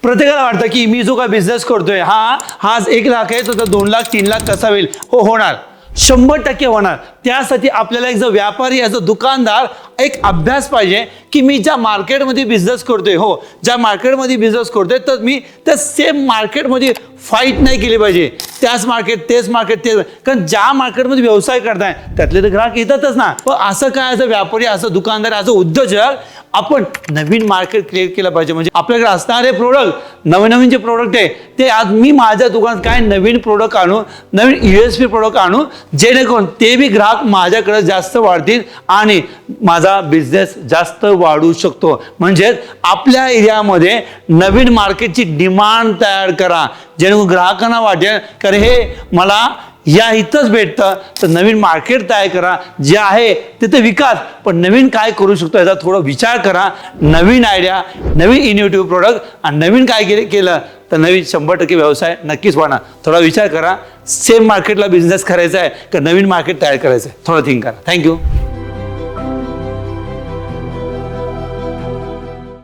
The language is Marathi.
प्रत्येकाला वाटतं की मी जो काय बिझनेस करतोय हा 1 लाख आहे तो 2 लाख 3 लाख कसा होईल. हो, होणार, 100% होणार. त्यासाठी आपल्याला एक जो व्यापारी जो दुकानदार एक अभ्यास पाहिजे की मी ज्या मार्केटमध्ये बिझनेस करतोय, हो ज्या मार्केटमध्ये बिझनेस करतोय तर मी त्या सेम मार्केटमध्ये फाईट नाही केली पाहिजे. तेच मार्केट कारण ज्या मार्केटमध्ये व्यवसाय करताय त्यातले तर ग्राहक येतातच ना. पण असं काय, असं व्यापारी, असं दुकानदार, असं उद्योजक आपण नवीन मार्केट क्रिएट केलं पाहिजे. म्हणजे आपल्याकडे असणारे प्रोडक्ट, नवीन जे प्रोडक्ट आहे ते आज मी माझ्या दुकानात काय नवीन प्रोडक्ट आणू, नवीन USP प्रोडक्ट आणू जेणेकरून ते बी ग्राहक माझ्याकडे जास्त वाढतील आणि माझा बिझनेस जास्त वाढू शकतो. म्हणजेच आपल्या एरियामध्ये नवीन मार्केटची डिमांड तयार करा जेणेकरून ग्राहकांना वाटेल कारण हे मला या इथंच भेटतं. तर नवीन मार्केट तयार करा, जे आहे तिथे विकास, पण नवीन काय करू शकतो याचा थोडा विचार करा. नवीन आयडिया, नवीन इनोव्हेटिव्ह प्रोडक्ट आणि नवीन काय केलं तर नवीन 100% व्यवसाय नक्कीच होणार. थोडा विचार करा, सेम मार्केटला बिझनेस करायचा आहे का नवीन मार्केट तयार करायचं आहे, थोडं थिंक करा. थँक्यू.